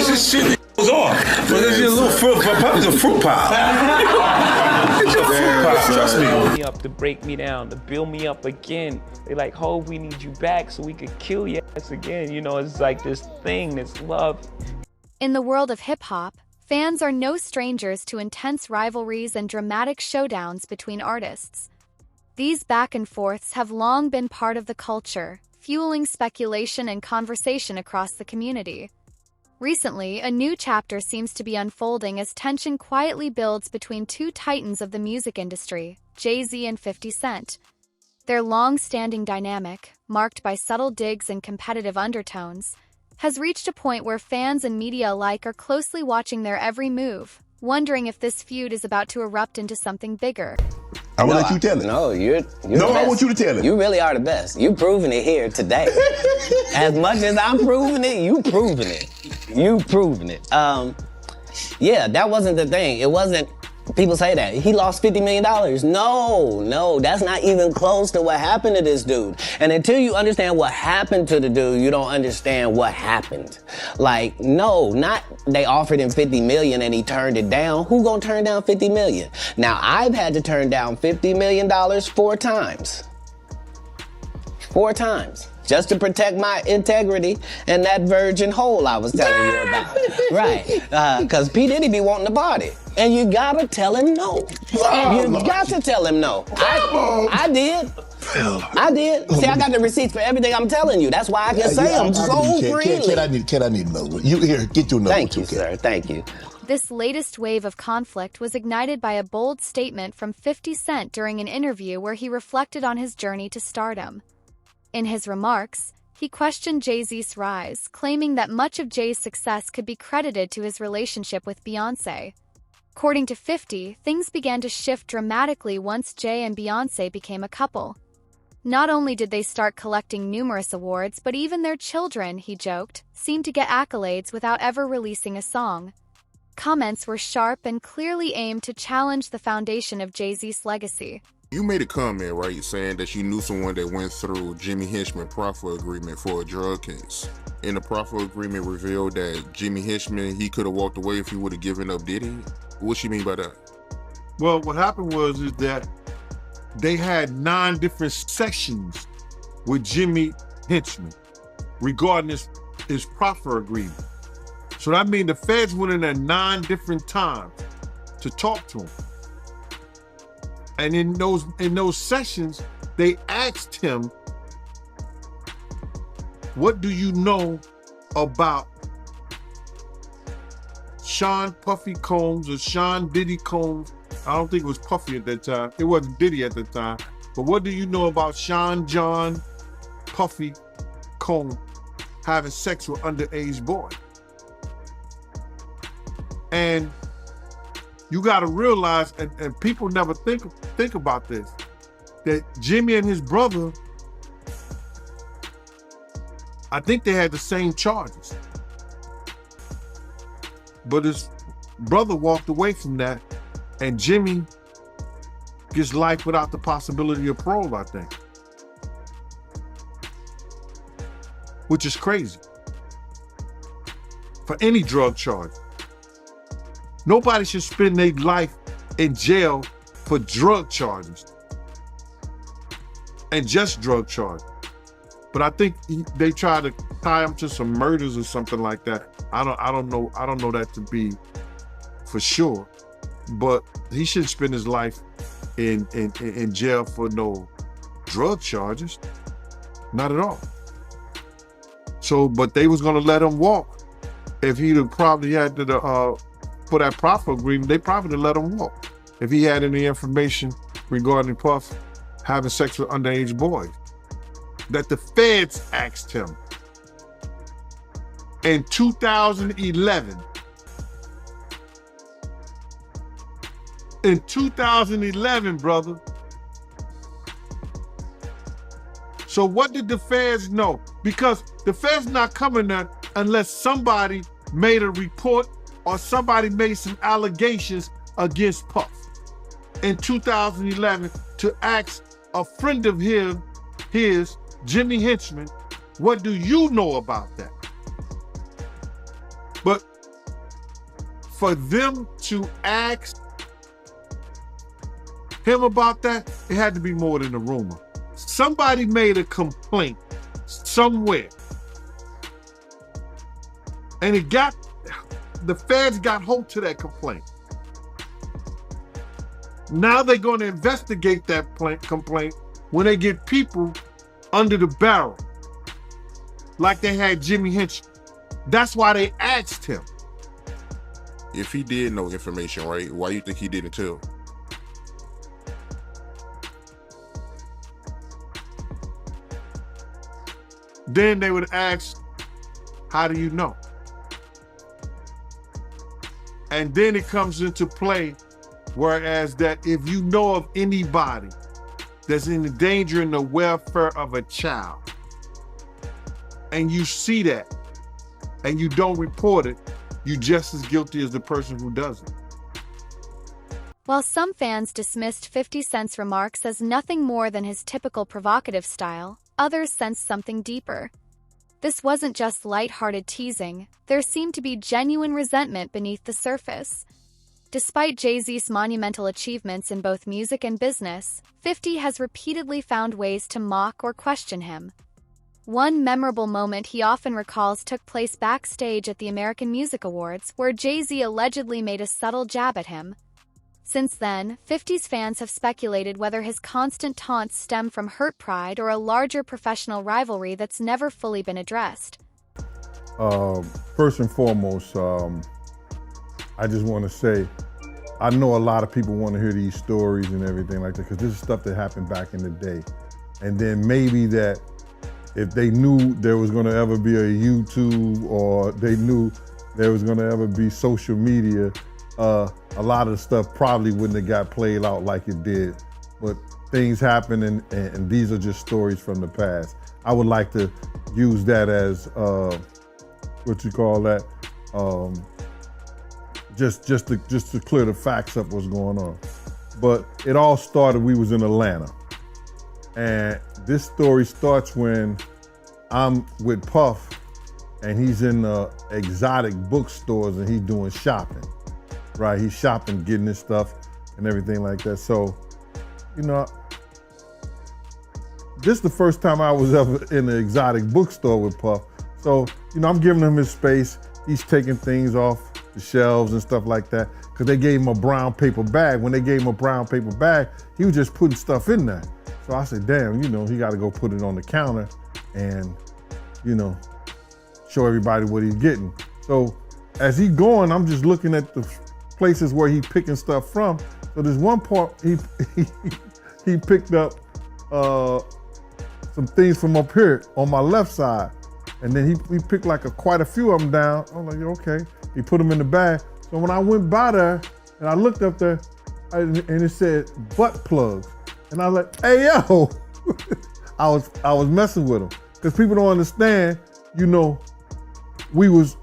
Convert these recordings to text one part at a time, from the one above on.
What's this shit that goes on? But it's just a little fruit. Puffy's a fruit pie. It's a fruit pie. Trust me. Me up to break me down, to build me up again. They like, Hov, we need you back so we could kill your ass again. You know, it's like this thing, this love. In the world of hip-hop, fans are no strangers to intense rivalries and dramatic showdowns between artists. These back-and-forths have long been part of the culture, fueling speculation and conversation across the community. Recently, a new chapter seems to be unfolding as tension quietly builds between two titans of the music industry, Jay-Z and 50 Cent. Their long-standing dynamic, marked by subtle digs and competitive undertones, has reached a point where fans and media alike are closely watching their every move, wondering if this feud is about to erupt into something bigger. I will let you tell it. No, you're no, I want you to tell it. You really are the best. You proving it here today. As much as I'm proving it, you proving it. You proving it. Yeah, that wasn't the thing. It wasn't, people say that. He lost $50 million. No, that's not even close to what happened to this dude. And until you understand what happened to the dude, you don't understand what happened. Like, no, not they offered him $50 million and he turned it down. Who gonna turn down $50 million? Now, I've had to turn down $50 million 4 times. 4 times. Just to protect my integrity and that virgin hole I was telling you about. Right, because P. Diddy be wanting to party. And you gotta tell him no. You got to tell him no. I did. I did. See, I got the receipts for everything I'm telling you. That's why I can say them so freely. Kid, I need another one. You here, get your number. Thank you, sir. Thank you. This latest wave of conflict was ignited by a bold statement from 50 Cent during an interview where he reflected on his journey to stardom. In his remarks, he questioned Jay-Z's rise, claiming that much of Jay's success could be credited to his relationship with Beyoncé. According to 50, things began to shift dramatically once Jay and Beyoncé became a couple. Not only did they start collecting numerous awards, but even their children, he joked, seemed to get accolades without ever releasing a song. Comments were sharp and clearly aimed to challenge the foundation of Jay-Z's legacy. You made a comment, right, saying that you knew someone that went through Jimmy Hinchman proffer agreement for a drug case. And the proffer agreement revealed that Jimmy Hinchman, he could have walked away if he would have given up Diddy. What you mean by that? Well, what happened was is that they had 9 different sections with Jimmy Hinchman regarding his proffer agreement. So that means the feds went in there 9 different times to talk to him. And in those sessions, they asked him, what do you know about Sean Puffy Combs or Sean Diddy Combs? I don't think it was Puffy at that time. It wasn't Diddy at the time. But what do you know about Sean John Puffy Combs having sex with underage boys? And you got to realize, and people never think about this, that Jimmy and his brother, I think they had the same charges. But his brother walked away from that, and Jimmy gets life without the possibility of parole, I think. Which is crazy. For any drug charge. Nobody should spend their life in jail for drug charges. And just drug charges. But I think they try to tie him to some murders or something like that. I don't know that to be for sure. But he shouldn't spend his life in jail for no drug charges. Not at all. So, but they was gonna let him walk. If he'd have probably had to for that proffer agreement, they probably would have let him walk. If he had any information regarding Puff having sex with underage boys. That the feds asked him in 2011. In 2011, brother. So what did the feds know? Because the feds not coming there unless somebody made a report or somebody made some allegations against Puff in 2011 to ask a friend of his, Jimmy Hinchman, what do you know about that? But for them to ask him about that, it had to be more than a rumor. Somebody made a complaint somewhere. And the feds got hold to that complaint. Now they're going to investigate that complaint when they get people under the barrel, like they had Jimmy Henchman. That's why they asked him. If he did know information, right, why you think he didn't tell? Then they would ask, how do you know? And then it comes into play, whereas that if you know of anybody that's endangering the welfare of a child, and you see that, and you don't report it, you're just as guilty as the person who doesn't. While some fans dismissed 50 Cent's remarks as nothing more than his typical provocative style, others sensed something deeper. This wasn't just light-hearted teasing. There seemed to be genuine resentment beneath the surface. Despite Jay-Z's monumental achievements in both music and business, 50 has repeatedly found ways to mock or question him. One memorable moment he often recalls took place backstage at the American Music Awards, where Jay-Z allegedly made a subtle jab at him. Since then, 50's fans have speculated whether his constant taunts stem from hurt pride or a larger professional rivalry that's never fully been addressed. First and foremost, I just want to say, I know a lot of people want to hear these stories and everything like that, because this is stuff that happened back in the day. And then maybe that if they knew there was going to ever be a YouTube, or they knew there was going to ever be social media, a lot of the stuff probably wouldn't have got played out like it did. But things happen, and these are just stories from the past. I would like to use that as, what you call that, just to clear the facts up what's going on. But it all started, we was in Atlanta. And this story starts when I'm with Puff, and he's in exotic bookstores, and he's doing shopping. Right, he's shopping, getting his stuff and everything like that. So, you know, this is the first time I was ever in an exotic bookstore with Puff. So, you know, I'm giving him his space. He's taking things off the shelves and stuff like that, because they gave him a brown paper bag. When they gave him a brown paper bag, he was just putting stuff in there. So I said, damn, you know, he got to go put it on the counter and, you know, show everybody what he's getting. So as he going, I'm just looking at the places where he picking stuff from. So there's one part he picked up some things from up here on my left side, and then he picked like quite a few of them down. I'm like, okay. He put them in the bag. So when I went by there and I looked up there, and it said butt plugs, and I was like, hey yo, I was messing with him, because people don't understand. You know, we was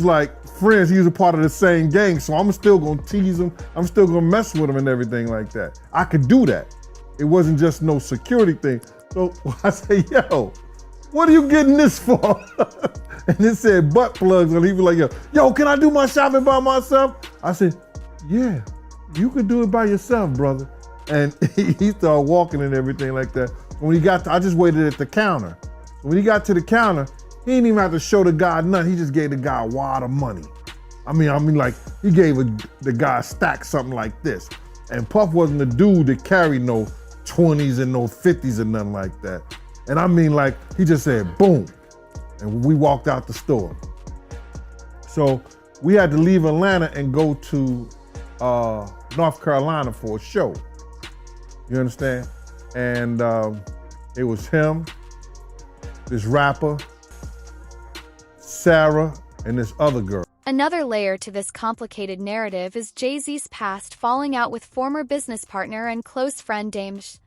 like friends. He was a part of the same gang, so I'm still gonna tease him. I'm still gonna mess with him and everything like that. I could do that. It wasn't just no security thing. So I say, yo, what are you getting this for? And it said butt plugs, and he was like, yo, can I do my shopping by myself? I said, yeah, you could do it by yourself, brother. And he started walking and everything like that. When he got I just waited at the counter. So when he got to the counter, he didn't even have to show the guy nothing. He just gave the guy a wad of money. I mean, like, he gave the guy a stack, something like this. And Puff wasn't the dude that carried no 20s and no 50s and nothing like that. And I mean, like, he just said, boom. And we walked out the store. So we had to leave Atlanta and go to North Carolina for a show. You understand? And it was him, this rapper, Sarah, and this other girl. Another layer to this complicated narrative is Jay-Z's past falling out with former business partner and close friend Dame Sh.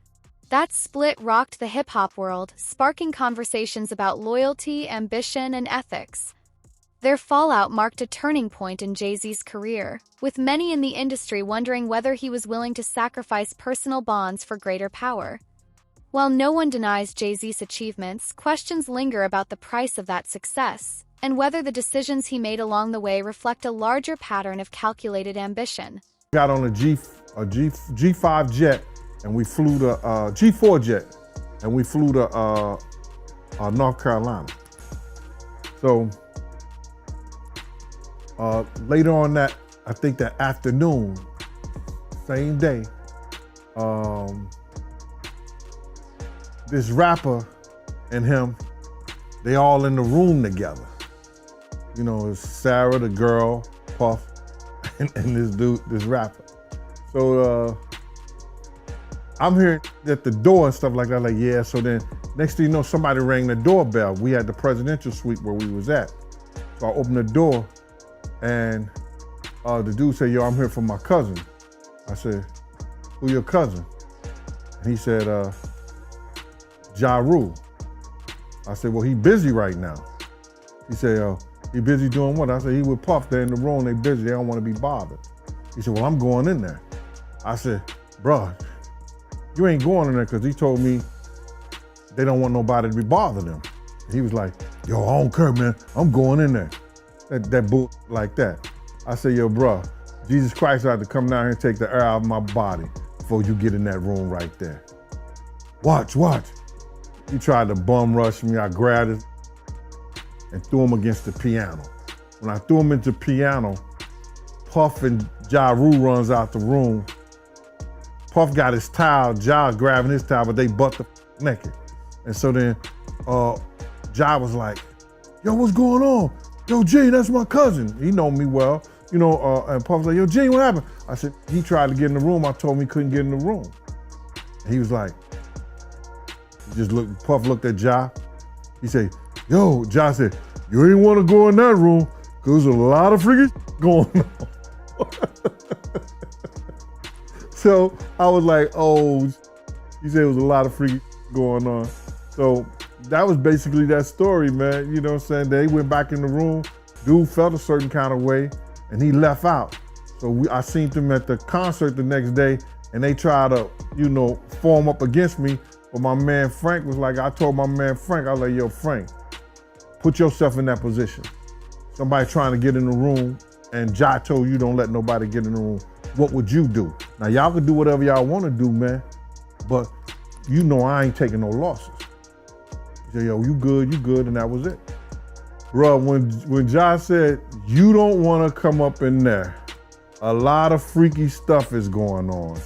That split rocked the hip-hop world, sparking conversations about loyalty, ambition, and ethics. Their fallout marked a turning point in Jay-Z's career, with many in the industry wondering whether he was willing to sacrifice personal bonds for greater power. While no one denies Jay-Z's achievements, questions linger about the price of that success. and whether the decisions he made along the way reflect a larger pattern of calculated ambition. Got on a G5 jet, and we flew to G4 jet, and we flew to North Carolina. So later on that, I think that afternoon, same day, this rapper and him, they all in the room together. You know, it's Sarah, the girl, Puff, and this dude, this rapper. So I'm hearing at the door and stuff like that, like, yeah, so then next thing you know, somebody rang the doorbell. We had the presidential suite where we was at. So I opened the door and the dude said, yo, I'm here for my cousin. I said, who your cousin? And he said, Ja Rule. I said, well, he busy right now. He said, he busy doing what? I said, he with Puff, they're in the room, they busy, they don't want to be bothered. He said, well, I'm going in there. I said, bruh, you ain't going in there because he told me they don't want nobody to be bothering them. He was like, yo, I don't care, man, I'm going in there. That bull like that. I said, yo, bruh, Jesus Christ had to come down here and take the air out of my body before you get in that room right there. Watch. He tried to bum rush me. I grabbed it and threw him against the piano. When I threw him into the piano, Puff and Ja Rule runs out the room. Puff got his towel, Ja grabbing his towel, but they butt the naked. And so then Ja was like, yo, what's going on? Yo, G, that's my cousin. He know me well, you know, and Puff was like, yo, G, what happened? I said, he tried to get in the room. I told him he couldn't get in the room. And he was like, Puff looked at Ja. He said, yo, Ja said, you ain't want to go in that room because there's a lot of freaking going on. So I was like, oh, he said it was a lot of freaking going on. So that was basically that story, man. You know what I'm saying? They went back in the room. Dude felt a certain kind of way and he left out. So I seen them at the concert the next day and they tried to, you know, form up against me. But my man Frank was like, I told my man Frank, I was like, yo, Frank, put yourself in that position. Somebody trying to get in the room and Ja told you don't let nobody get in the room. What would you do? Now y'all can do whatever y'all want to do, man, but you know I ain't taking no losses. He said, yo, you good, and that was it. Bruh, when Ja said, you don't want to come up in there, a lot of freaky stuff is going on.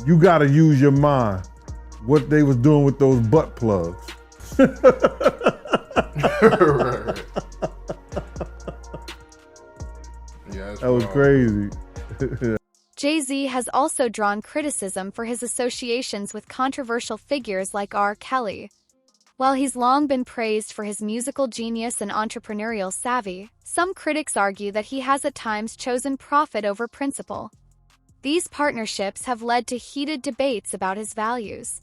You got to use your mind. What they was doing with those butt plugs. Yeah, that was crazy. Jay-Z has also drawn criticism for his associations with controversial figures like R. Kelly. While he's long been praised for his musical genius and entrepreneurial savvy, some critics argue that he has at times chosen profit over principle. These partnerships have led to heated debates about his values.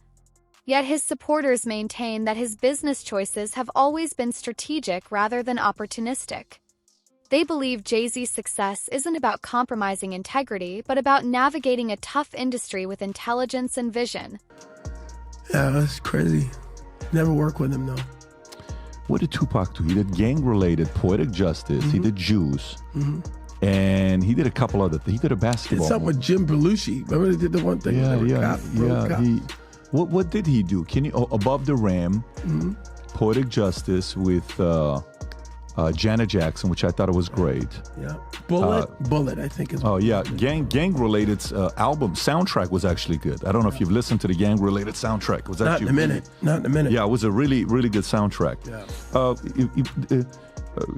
Yet his supporters maintain that his business choices have always been strategic rather than opportunistic. They believe Jay-Z's success isn't about compromising integrity, but about navigating a tough industry with intelligence and vision. Yeah, that's crazy. Never work with him, though. What did Tupac do? He did gang-related Poetic Justice. He did Juice. And he did a couple other things. He did a basketball. It's something with Jim Belushi. Remember he did the one thing? What did he do? Can you Above the Rim, Poetic Justice with Janet Jackson, which I thought it was great. Yeah, Bullet, I think is. Oh yeah, gang-related album soundtrack was actually good. I don't know if you've listened to the gang-related soundtrack. It was Not in a minute. Yeah, it was a really good soundtrack. Yeah.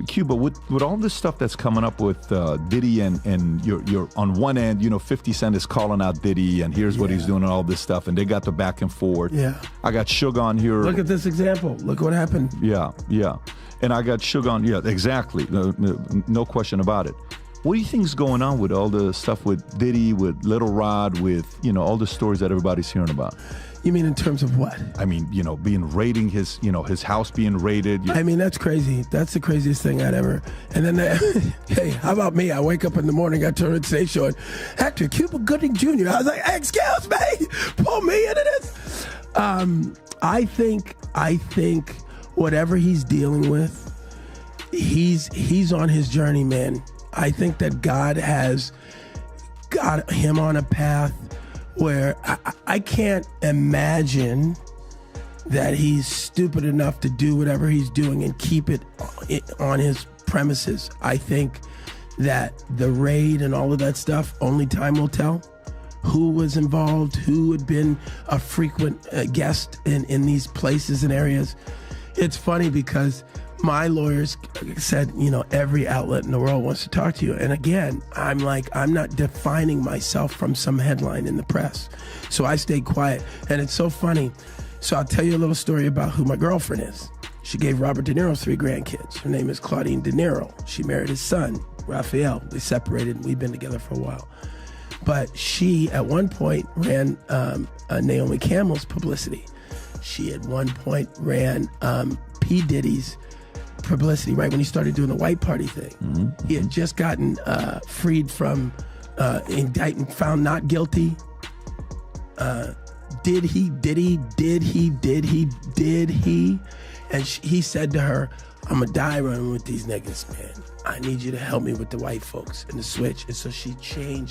Cuba, with all this stuff that's coming up with Diddy and you're on one end, you know, 50 Cent is calling out Diddy and here's what he's doing and all this stuff, and they got the back and forth. Yeah. I got Suge on here. Look at this example. Look what happened. Yeah. And I got Suge on, exactly. No question about it. What do you think's going on with all the stuff with Diddy, with Little Rod, with, you know, all the stories that everybody's hearing about? You mean in terms of what? I mean, you know, his house being raided. I mean, that's crazy. That's the craziest thing I'd ever. And then, hey, how about me? I wake up in the morning, I turn on the stage show, Hector Cuba Gooding Jr. I was like, excuse me, pull me into this. I think whatever he's dealing with he's on his journey, man. I think that God has got him on a path where I can't imagine that he's stupid enough to do whatever he's doing and keep it on his premises. I think that the raid and all of that stuff, only time will tell who was involved, who had been a frequent guest in these places and areas. It's funny because my lawyers said, every outlet in the world wants to talk to you. And again, I'm like, I'm not defining myself from some headline in the press. So I stayed quiet. And it's so funny. So I'll tell you a little story about who my girlfriend is. She gave Robert De Niro 3 grandkids. Her name is Claudine De Niro. She married his son, Raphael. They separated and we've been together for a while. But she, at one point, ran Naomi Campbell's publicity. She, at one point, ran P. Diddy's publicity, right when he started doing the white party thing. Mm-hmm. He had just gotten freed from indictment, found not guilty. Did he? And he said to her, I'm going to die running with these niggas, man. I need you to help me with the white folks and the switch. And so she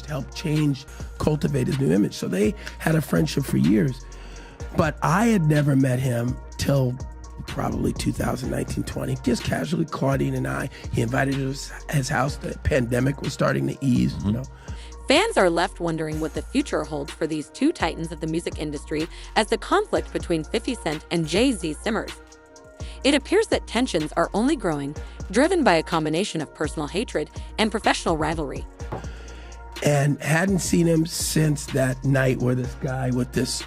helped change, cultivate his new image. So they had a friendship for years. But I had never met him till probably 2019-20, just casually, Claudine and I. He invited us to his house. The pandemic was starting to ease, Fans are left wondering what the future holds for these two titans of the music industry as the conflict between 50 Cent and Jay-Z simmers. It appears that tensions are only growing, driven by a combination of personal hatred and professional rivalry. And hadn't seen him since that night where this guy with this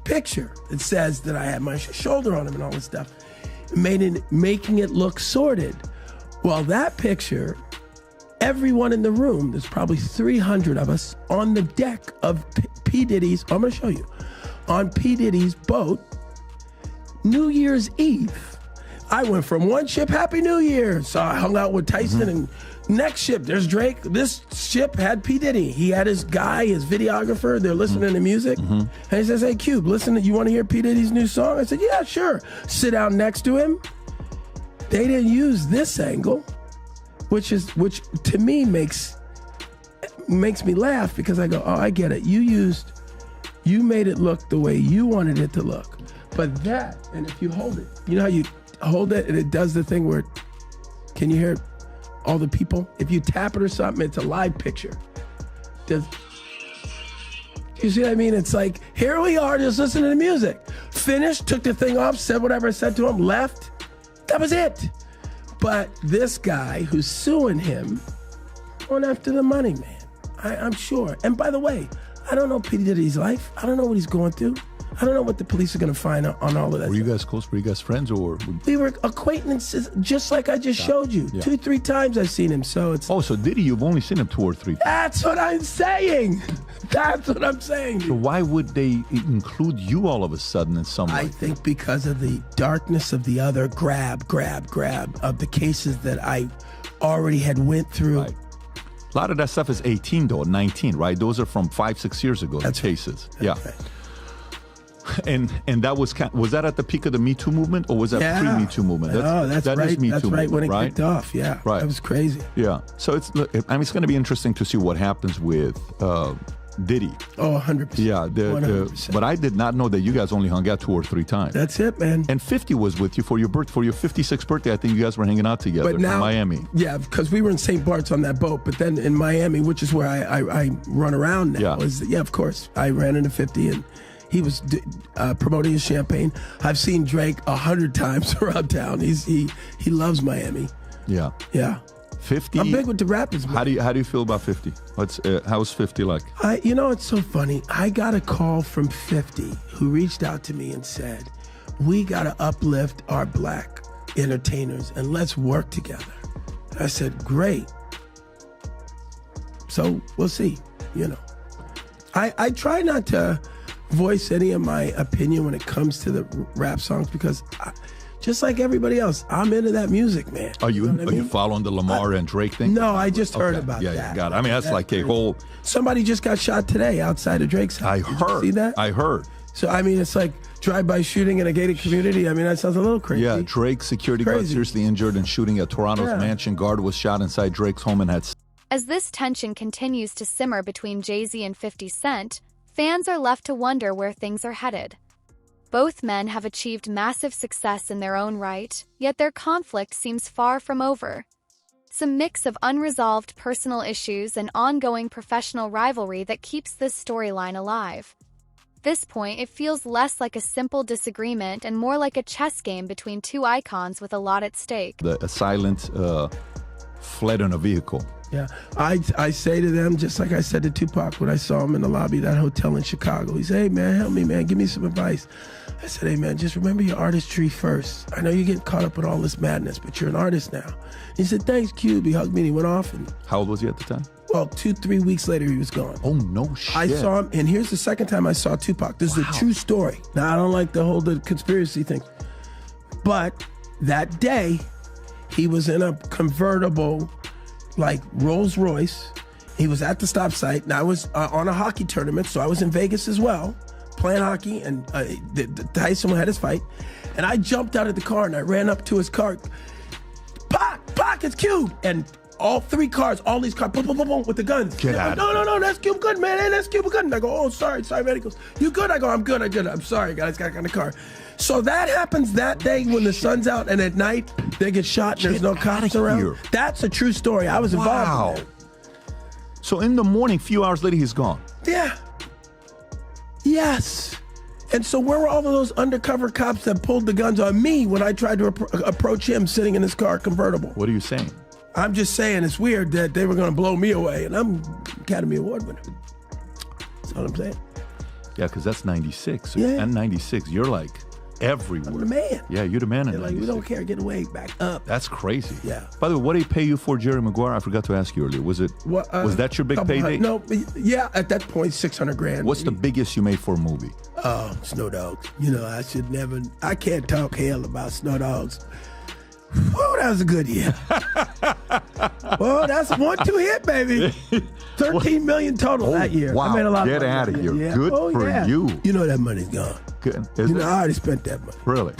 picture that says that I had my shoulder on him and all this stuff, making it look sordid. Well, that picture, everyone in the room, there's probably 300 of us on the deck of P. Diddy's, I'm going to show you, on P. Diddy's boat, New Year's Eve. I went from one ship, Happy New Year. So I hung out with Tyson and next ship, there's Drake. This ship had P. Diddy. He had his guy, his videographer. They're listening to music. And he says, hey, Cube, listen, you want to hear P. Diddy's new song? I said, yeah, sure. Sit down next to him. They didn't use this angle, which to me makes me laugh because I go, oh, I get it. You made it look the way you wanted it to look. But that, and if you hold it, you know how you hold it and it does the thing where, can you hear all the people? If you tap it or something, it's a live picture. You see what I mean? It's like, here we are just listening to music. Finished, took the thing off, said whatever I said to him, left. That was it. But this guy who's suing him, going after the money, man. I'm sure. And by the way, I don't know P. Diddy's life. I don't know what he's going through. I don't know what the police are going to find on all of that. Were you guys close? Were you guys friends or? We were acquaintances, just like I just showed you. Yeah. 2-3 times I've seen him. So it's. Oh, so Diddy, you've only seen him 2 or 3 times. That's what I'm saying. That's what I'm saying. So why would they include you all of a sudden in some way? I think because of the darkness of the other grab of the cases that I already had went through. Right. A lot of that stuff is 18 though, 19, right? Those are from 5-6 years ago. That's the cases. Right. That's right. And that was that at the peak of the Me Too movement, or was that pre-Me Too movement? That's right. Is Me that's Too right movement, when it kicked off. Yeah, right. That was crazy. Yeah. So it's going to be interesting to see what happens with Diddy. Oh, 100%. Yeah. 100%. But I did not know that you guys only hung out 2 or 3 times. That's it, man. And 50 was with you for your 56th birthday. I think you guys were hanging out together in Miami. Yeah, because we were in St. Bart's on that boat, but then in Miami, which is where I run around now. Yeah. Of course. I ran into 50 and he was promoting his champagne. I've seen Drake 100 times around town. He loves Miami. Yeah. Yeah. 50. I'm big with the rappers, man. How do you feel about 50? How's 50 like? It's so funny. I got a call from 50 who reached out to me and said, we got to uplift our black entertainers and let's work together. I said, great. So we'll see, I try not to voice any of my opinion when it comes to the rap songs because just like everybody else, I'm into that music, man. Are you following the Lamar and Drake thing? No, I just heard about that. Yeah, got it. I mean, that's like a whole. Somebody just got shot today outside of Drake's house. I heard. Did you see that? I heard. So, I mean, it's like drive-by shooting in a gated community. I mean, that sounds a little crazy. Yeah, Drake security guard seriously injured in shooting at Toronto's mansion. Guard was shot inside Drake's home and had... As this tension continues to simmer between Jay-Z and 50 Cent, fans are left to wonder where things are headed. Both men have achieved massive success in their own right, yet their conflict seems far from over. It's a mix of unresolved personal issues and ongoing professional rivalry that keeps this storyline alive. At this point, it feels less like a simple disagreement and more like a chess game between two icons with a lot at stake. The assailant fled in a vehicle. Yeah, I say to them, just like I said to Tupac when I saw him in the lobby of that hotel in Chicago, he said, hey man, help me man, give me some advice. I said, hey man, just remember your artistry first. I know you're getting caught up in all this madness, but you're an artist now. He said, thanks Cube. He hugged me and he went off. And how old was he at the time? Well, 2-3 weeks later he was gone. Oh no shit. I saw him, and here's the second time I saw Tupac. This is a true story. Now I don't like the conspiracy thing, but that day he was in a convertible, like Rolls Royce. He was at the stop site, and I was on a hockey tournament, so I was in Vegas as well, playing hockey, and Tyson had his fight, and I jumped out of the car, and I ran up to his car. Pac, it's Cube! And all three cars, all these cars, boom, boom, boom, boom, with the guns. Get out. No, that's Cube good, man. Hey, that's Cube good. And I go, oh, sorry, man. He goes, you good? I go, I'm good. I'm sorry, guys, got in the car. So that happens that day when the sun's out, and at night they get shot and there's no cops around. Here. That's a true story. I was involved in that. So in the morning, few hours later, he's gone. Yeah. Yes. And so where were all of those undercover cops that pulled the guns on me when I tried to approach him sitting in his car convertible? What are you saying? I'm just saying it's weird that they were going to blow me away, and I'm Academy Award winner. That's all I'm saying. Yeah, because that's 96. So Yeah. And 96, you're like everywhere. I'm the man. Yeah, you're the man in They're like, 96. we don't care, get away, back up. That's crazy. Yeah. By the way, what did he pay you for, Jerry Maguire? I forgot to ask you earlier. Was that your big payday? No, yeah, at that point, $600,000. What's the biggest you made for a movie? Oh, Snow Dogs. You know, I can't talk hell about Snow Dogs. Whoa, that was a good year. Well, that's 1-2 hit, baby. 13 million total that year. Wow, I made a lot get of money. out of here. Yeah. Good for you. You know that money's gone. Good. I already spent that money. Really?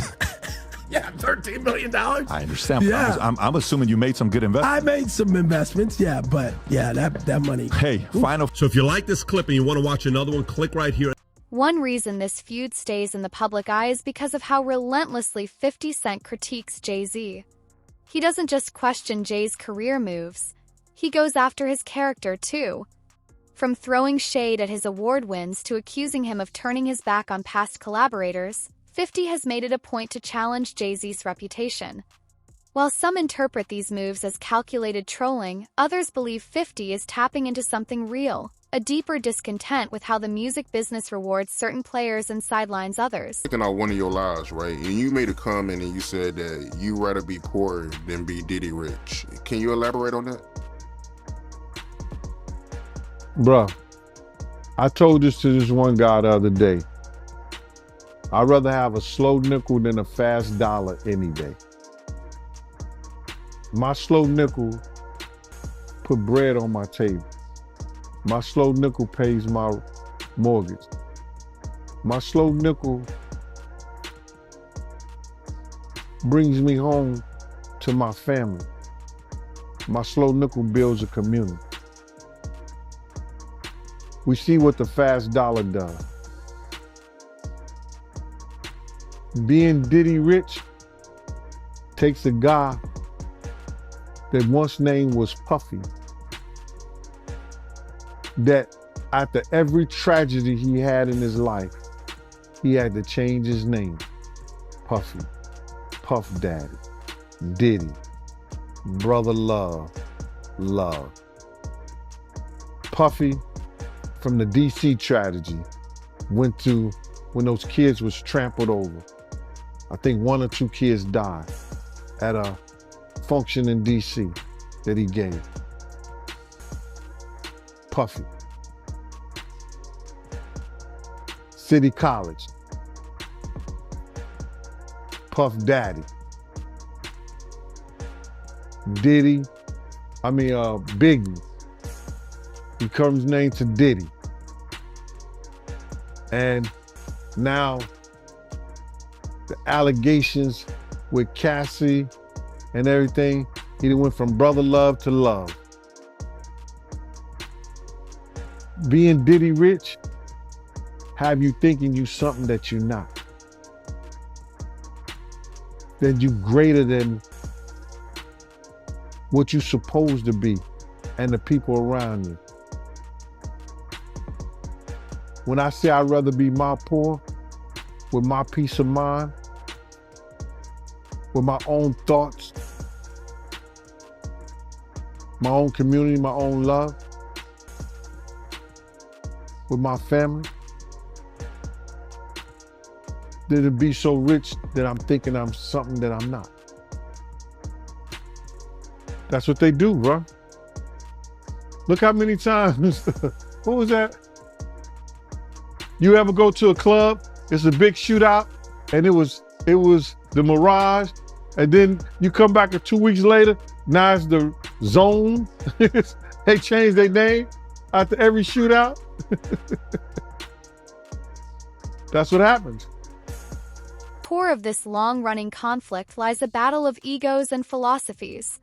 Yeah, $13 million. I understand. Yeah. I'm assuming you made some good investments. I made some investments, yeah, but yeah, that money. Hey, final. So if you like this clip and you want to watch another one, click right here. One reason this feud stays in the public eye is because of how relentlessly 50 Cent critiques Jay-Z. He doesn't just question Jay's career moves, he goes after his character too. From throwing shade at his award wins to accusing him of turning his back on past collaborators, 50 has made it a point to challenge Jay-Z's reputation. While some interpret these moves as calculated trolling, others believe 50 is tapping into something real, a deeper discontent with how the music business rewards certain players and sidelines others. Looking at one of your lives, right? And you made a comment and you said that you'd rather be poor than be Diddy rich. Can you elaborate on that? Bruh, I told this to this one guy the other day. I'd rather have a slow nickel than a fast dollar any day. My slow nickel put bread on my table. My slow nickel pays my mortgage. My slow nickel brings me home to my family. My slow nickel builds a community. We see what the fast dollar does. Being Diddy rich takes a guy that once name was Puffy, that after every tragedy he had in his life, he had to change his name. Puffy, Puff Daddy, Diddy, Brother Love. Puffy, from the DC tragedy, went to when those kids was trampled over. I think 1 or 2 kids died at a function in DC that he gave. Puffy. City College. Puff Daddy. Biggie. He comes named to Diddy. And Now, the allegations with Cassie and everything, he went from brother love to love. Being Diddy rich have you thinking you something that you're not. That you greater than what you're supposed to be and the people around you. When I say I'd rather be my poor, with my peace of mind, with my own thoughts, my own community, my own love, with my family, than to be so rich that I'm thinking I'm something that I'm not. That's what they do, bro. Look how many times, what was that? You ever go to a club, it's a big shootout, and it was the Mirage, and then you come back 2 weeks later, now it's the Zone. They changed their name after every shootout. That's what happens. Core of this long-running conflict lies a battle of egos and philosophies.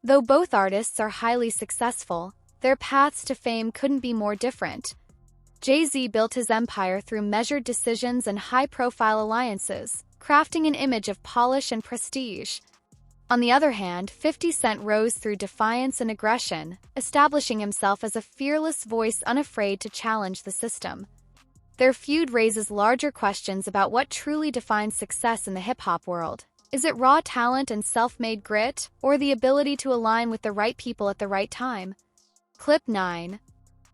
Though both artists are highly successful, their paths to fame couldn't be more different. Jay-Z built his empire through measured decisions and high-profile alliances, crafting an image of polish and prestige. On the other hand, 50 Cent rose through defiance and aggression, establishing himself as a fearless voice unafraid to challenge the system. Their feud raises larger questions about what truly defines success in the hip-hop world. Is it raw talent and self-made grit, or the ability to align with the right people at the right time? Clip 9.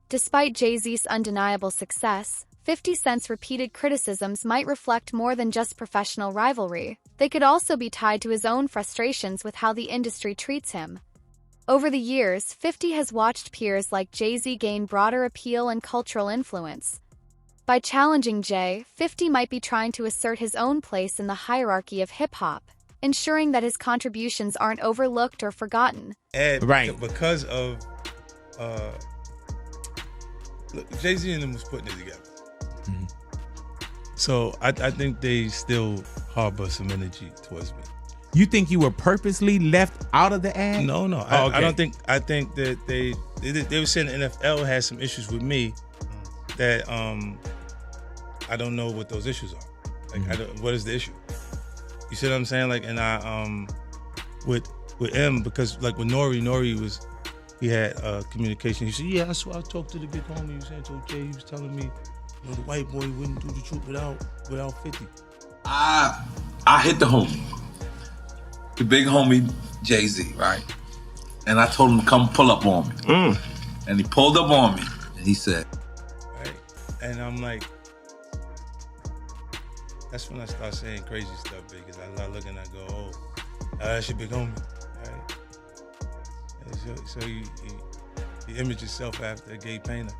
Despite Jay-Z's undeniable success, 50 Cent's repeated criticisms might reflect more than just professional rivalry. They could also be tied to his own frustrations with how the industry treats him. Over the years, 50 has watched peers like Jay-Z gain broader appeal and cultural influence. By challenging Jay, 50 might be trying to assert his own place in the hierarchy of hip-hop, ensuring that his contributions aren't overlooked or forgotten. And because of look, Jay-Z and them was putting it together. Mm-hmm. So I think they still harbor some energy towards me. You think you were purposely left out of the ad? No. Oh, okay. I don't think. I think that they were saying the NFL had some issues with me that I don't know what those issues are. Like, what is the issue? You see what I'm saying? Like, and I with M, because like with Nori was, he had communication. He said, yeah, that's why I talked to the big homie. He was saying to Jay, he was telling me, you know, the white boy wouldn't do the truth without 50. I hit the homie, the big homie Jay-Z, right? And I told him to come pull up on me. And he pulled up on me and he said, right? And I'm like, that's when I start saying crazy stuff, because I look and I go, oh, that's your big homie, right? And so you image yourself after a gay painter.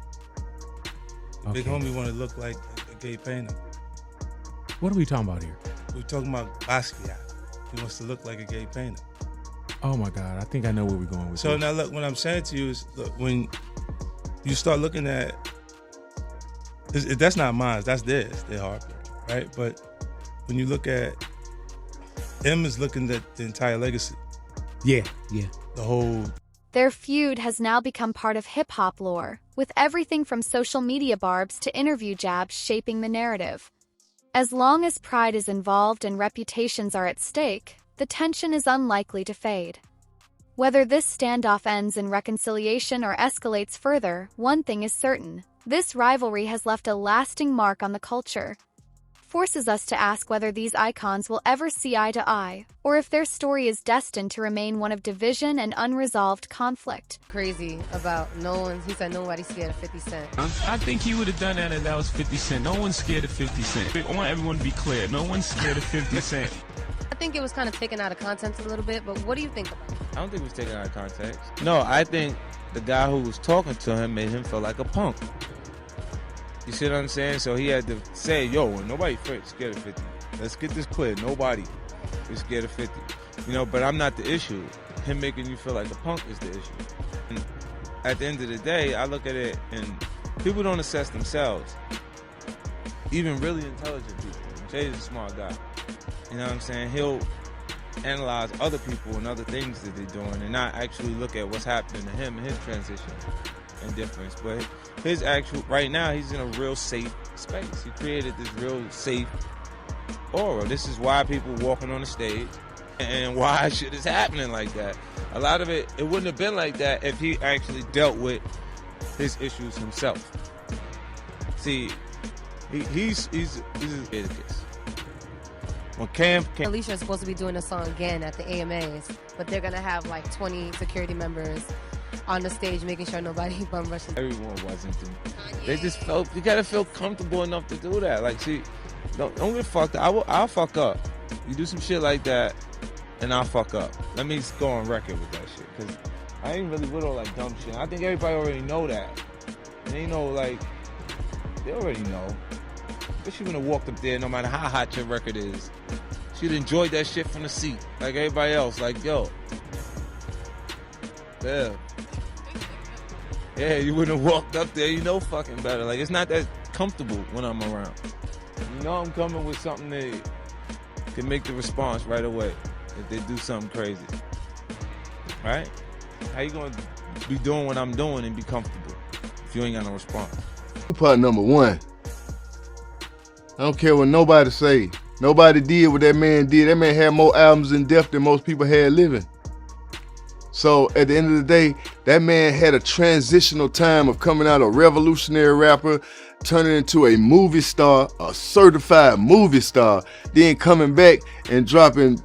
The big homie want to look like a gay painter. What are we talking about here? We're talking about Basquiat. He wants to look like a gay painter. Oh my God, I think I know where we're going with So this. now look, what I'm saying to you is, look, when you start looking at, that's not mine, that's theirs, they're Harper, right? But when you look at, M is looking at the entire legacy. Yeah. The whole. Their feud has now become part of hip-hop lore, with everything from social media barbs to interview jabs shaping the narrative. As long as pride is involved and reputations are at stake, the tension is unlikely to fade. Whether this standoff ends in reconciliation or escalates further, one thing is certain: this rivalry has left a lasting mark on the culture. Forces us to ask whether these icons will ever see eye to eye, or if their story is destined to remain one of division and unresolved conflict. Crazy about he said nobody's scared of 50 Cent. I think he would have done that if that was 50 Cent. No one's scared of 50 Cent. I want everyone to be clear. No one's scared of 50 Cent. I think it was kind of taken out of context a little bit, but what do you think about it? I don't think it was taken out of context. No, I think the guy who was talking to him made him feel like a punk. You see what I'm saying? So he had to say, yo, nobody scared of 50. Let's get this clear. Nobody is scared of 50. You know, but I'm not the issue. Him making you feel like a punk is the issue. And at the end of the day, I look at it and people don't assess themselves. even really intelligent people. Jay is a smart guy. You know what I'm saying? He'll analyze other people and other things that they're doing and not actually look at what's happening to him and his transition and difference. But his actual, right now, he's in a real safe space. He created this real safe aura. This is why people walking on the stage and why shit is happening like that. A lot of it wouldn't have been like that if he actually dealt with his issues himself. See, he's Leviticus. When Cam Alicia is supposed to be doing a song again at the AMAs, but they're gonna have like 20 security members on the stage making sure nobody bum rushes. Everyone wasn't. They just felt, you gotta feel comfortable enough to do that. Like, see, don't get fucked up. I'll fuck up. You do some shit like that, and I'll fuck up. Let me just go on record with that shit, because I ain't really with all that dumb shit. I think everybody already know that. And they know, like, they already know. But she wouldn't have walked up there no matter how hot your record is. She'd enjoyed that shit from the seat, like everybody else. Like, yo. Yeah. Yeah, you wouldn't have walked up there, you know fucking better. Like, it's not that comfortable when I'm around. You know I'm coming with something that can make the response right away if they do something crazy. Right? How you gonna be doing what I'm doing and be comfortable if you ain't got no response? Part number one. I don't care what nobody say. Nobody did what that man did. That man had more albums in depth than most people had living. So at the end of the day, that man had a transitional time of coming out a revolutionary rapper, turning into a movie star, a certified movie star, then coming back and dropping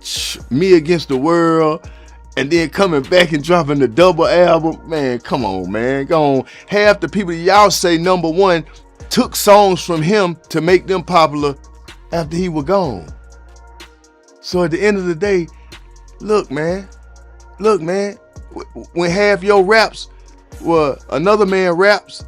Me Against the World, and then coming back and dropping the double album. Man, come on, man. Go on. Half the people y'all say number one took songs from him to make them popular after he was gone. So at the end of the day, look, man, when half your raps were another man raps,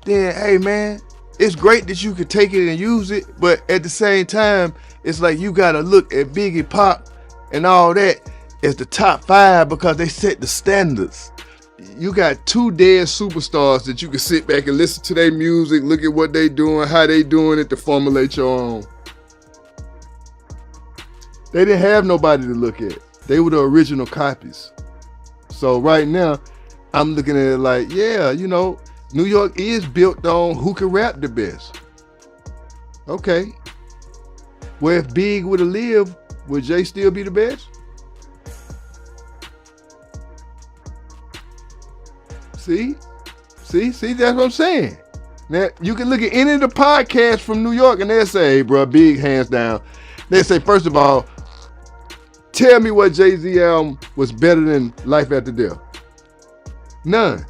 then hey, man, it's great that you could take it and use it, but at the same time, it's like you gotta look at Biggie, Pop, and all that as the top 5 because they set the standards. You got 2 dead superstars that you can sit back and listen to their music, look at what they doing, how they doing it to formulate your own. They didn't have nobody to look at. They were the original copies. So right now, I'm looking at it like, yeah, you know, New York is built on who can rap the best. Okay. Well, if Big would have lived, would Jay still be the best? See, that's what I'm saying. Now, you can look at any of the podcasts from New York and they'll say, hey, bro, Big hands down. They say, first of all, tell me what Jay-Z album was better than Life After Death. None.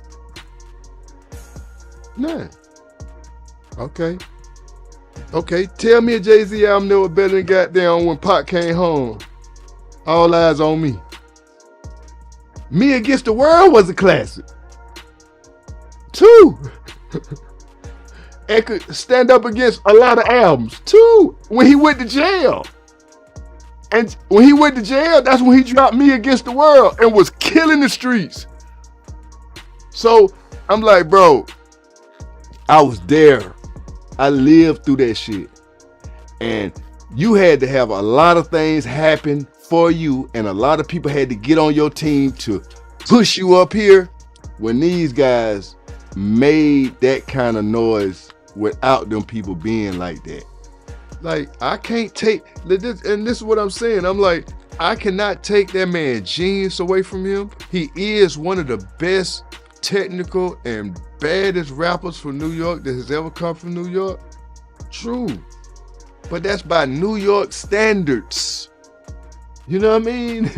Okay, tell me a Jay-Z album that was better than goddamn When Pac Came Home. All Eyes on Me. Me Against the World was a classic. 2. And could stand up against a lot of albums. 2. When he went to jail. And when he went to jail, that's when he dropped Me Against the World and was killing the streets. So I'm like, bro, I was there. I lived through that shit. And you had to have a lot of things happen for you, and a lot of people had to get on your team to push you up here when these guys made that kind of noise without them people being like that. Like, I can't take this, and this is what I'm saying. I'm like, I cannot take that man's genius away from him. He is one of the best technical and baddest rappers from New York that has ever come from New York. True. But that's by New York standards. You know what I mean?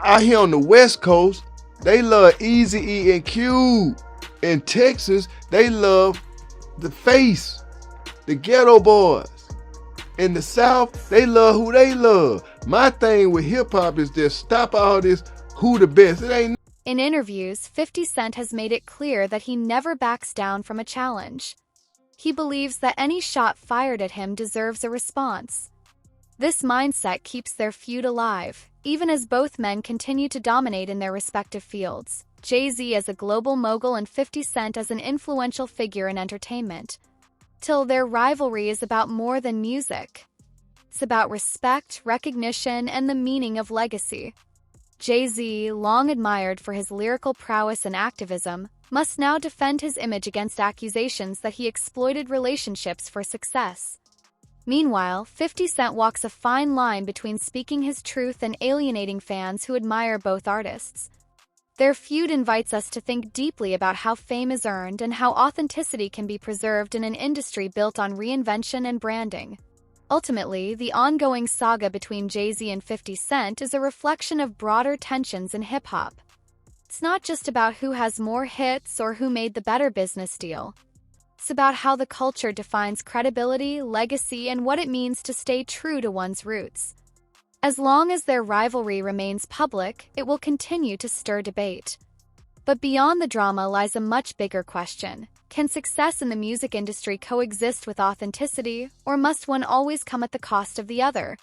Out here on the West Coast, they love Eazy-E and Cube. In Texas, they love the Face, the Ghetto Boys. In the South, they love who they love. My thing with hip hop is just stop all this who the best. It ain't. In interviews, 50 Cent has made it clear that he never backs down from a challenge. He believes that any shot fired at him deserves a response. This mindset keeps their feud alive, even as both men continue to dominate in their respective fields. Jay-Z as a global mogul and 50 Cent as an influential figure in entertainment. till their rivalry is about more than music. It's about respect, recognition, and the meaning of legacy. Jay-Z, long admired for his lyrical prowess and activism, must now defend his image against accusations that he exploited relationships for success. Meanwhile, 50 Cent walks a fine line between speaking his truth and alienating fans who admire both artists. Their feud invites us to think deeply about how fame is earned and how authenticity can be preserved in an industry built on reinvention and branding. Ultimately, the ongoing saga between Jay-Z and 50 Cent is a reflection of broader tensions in hip-hop. It's not just about who has more hits or who made the better business deal. It's about how the culture defines credibility, legacy, and what it means to stay true to one's roots. As long as their rivalry remains public, it will continue to stir debate. But beyond the drama lies a much bigger question. Can success in the music industry coexist with authenticity, or must one always come at the cost of the other?